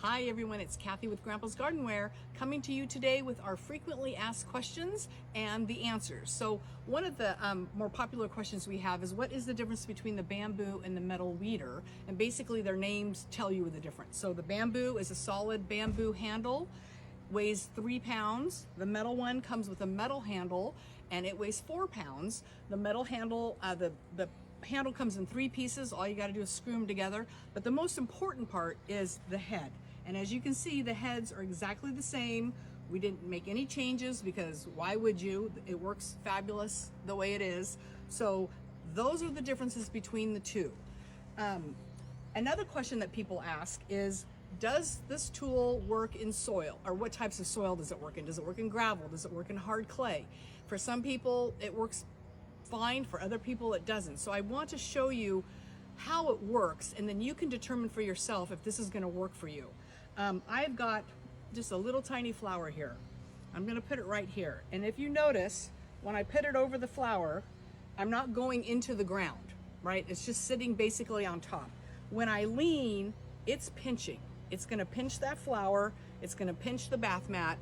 Hi everyone, it's Kathy with Grandpa's Gardenware coming to you today with our frequently asked questions and the answers. So one of the more popular questions we have is what is the difference between the bamboo and the metal weeder? And basically their names tell you the difference. So the bamboo is a solid bamboo handle, weighs 3 pounds. The metal one comes with a metal handle and it weighs 4 pounds. The metal handle, the handle comes in 3 pieces. All you got to do is screw them together. But the most important part is the head. And as you can see, the heads are exactly the same. We didn't make any changes because why would you? It works fabulous the way it is. So those are the differences between the two. Another question that people ask is, does this tool work in soil? Or what types of soil does it work in? Does it work in gravel? Does it work in hard clay? For some people, it works fine. For other people, it doesn't. So I want to show you how it works, and then you can determine for yourself if this is going to work for you. I've got just a little tiny flower here. I'm going to put it right here. And if you notice, when I put it over the flower, I'm not going into the ground, right? It's just sitting basically on top. When I lean, it's pinching. It's going to pinch that flower. It's going to pinch the bath mat.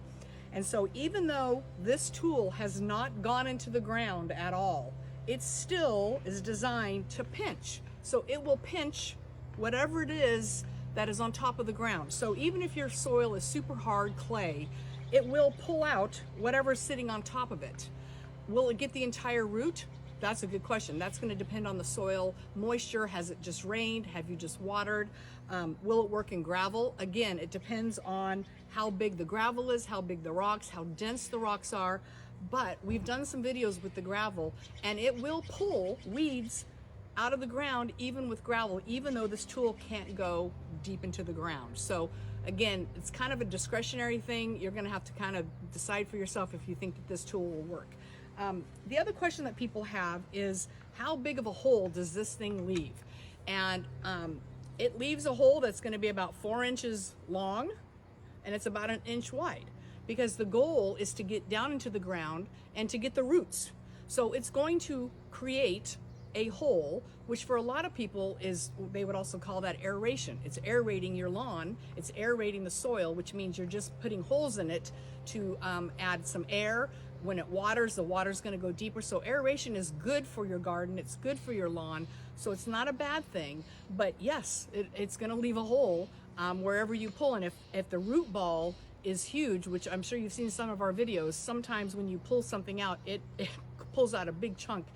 And so even though this tool has not gone into the ground at all, it still is designed to pinch. So it will pinch whatever it is that is on top of the ground. So even if your soil is super hard clay, it will pull out whatever's sitting on top of it. Will it get the entire root? That's a good question. That's going to depend on the soil moisture. Has it just rained? Have you just watered? Will it work in gravel? Again, it depends on how big the gravel is, how big the rocks, how dense the rocks are. But we've done some videos with the gravel, and it will pull weeds out of the ground even with gravel, even though this tool can't go deep into the ground. So again, it's kind of a discretionary thing. You're going to have to kind of decide for yourself if you think that this tool will work. The other question that people have is, how big of a hole does this thing leave? And it leaves a hole that's going to be about 4 inches long, and it's about 1 inch wide, because the goal is to get down into the ground and to get the roots. So it's going to create a hole, which for a lot of people is, they would also call that aeration. It's aerating your lawn, it's aerating the soil, which means you're just putting holes in it to add some air. When it waters, the water's going to go deeper. So aeration is good for your garden, it's good for your lawn, so it's not a bad thing. But yes, it's going to leave a hole wherever you pull. And if the root ball is huge, which I'm sure you've seen some of our videos, sometimes when you pull something out, it pulls out a big chunk.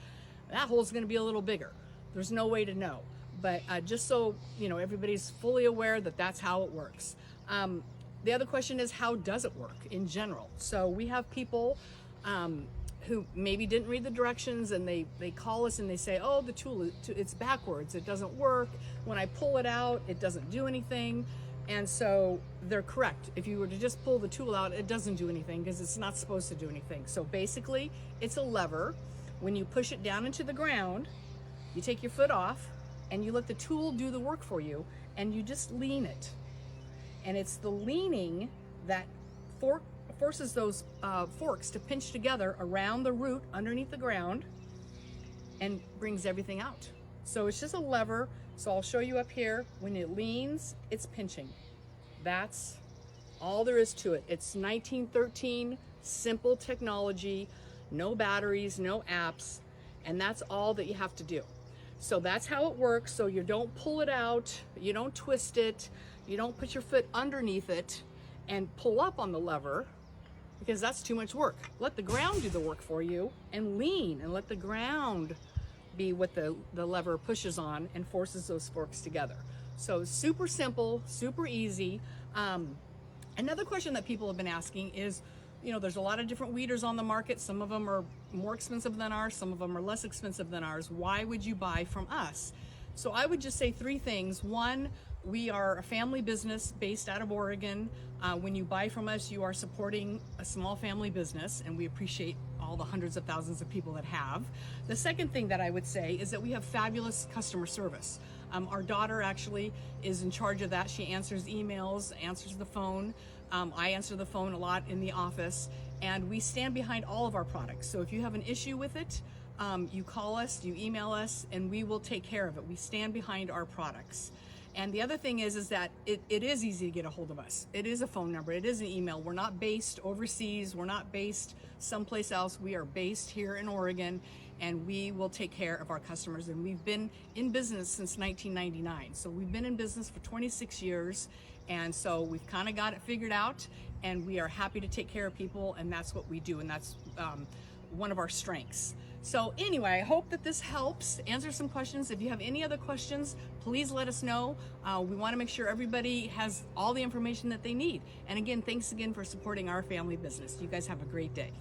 That hole's going to be a little bigger. There's no way to know, but just so you know, everybody's fully aware that that's how it works. The other question is, how does it work in general? So we have people who maybe didn't read the directions, and they call us and they say, oh, the tool, it's backwards, it doesn't work. When I pull it out, it doesn't do anything. And so they're correct. If you were to just pull the tool out, it doesn't do anything because it's not supposed to do anything. So basically, it's a lever. When you push it down into the ground, you take your foot off and you let the tool do the work for you, and you just lean it. And it's the leaning that forces those forks to pinch together around the root underneath the ground and brings everything out. So it's just a lever. So I'll show you up here. When it leans, it's pinching. That's all there is to it. It's 1913, simple technology, no batteries, no apps, and that's all that you have to do. So that's how it works. So you don't pull it out, you don't twist it, you don't put your foot underneath it and pull up on the lever, because that's too much work. Let the ground do the work for you, and lean and let the ground be what the lever pushes on and forces those forks together. So super simple, super easy. Another question that people have been asking is, you know, there's a lot of different weeders on the market. Some of them are more expensive than ours, some of them are less expensive than ours. Why would you buy from us? So I would just say 3 things. One, we are a family business based out of Oregon. When you buy from us, you are supporting a small family business, and we appreciate all the hundreds of thousands of people that have. The second thing that I would say is that we have fabulous customer service. Our daughter actually is in charge of that. She answers emails, answers the phone. I answer the phone a lot in the office, and we stand behind all of our products. So if you have an issue with it, you call us, you email us, and we will take care of it. We stand behind our products. And the other thing is that it is easy to get a hold of us. It is a phone number, it is an email. We're not based overseas, we're not based someplace else. We are based here in Oregon, and we will take care of our customers. And we've been in business since 1999. So we've been in business for 26 years. And so we've kind of got it figured out, and we are happy to take care of people, and that's what we do, and that's one of our strengths. So anyway, I hope that this helps answer some questions. If you have any other questions, please let us know. We want to make sure everybody has all the information that they need. And again, thanks again for supporting our family business. You guys have a great day.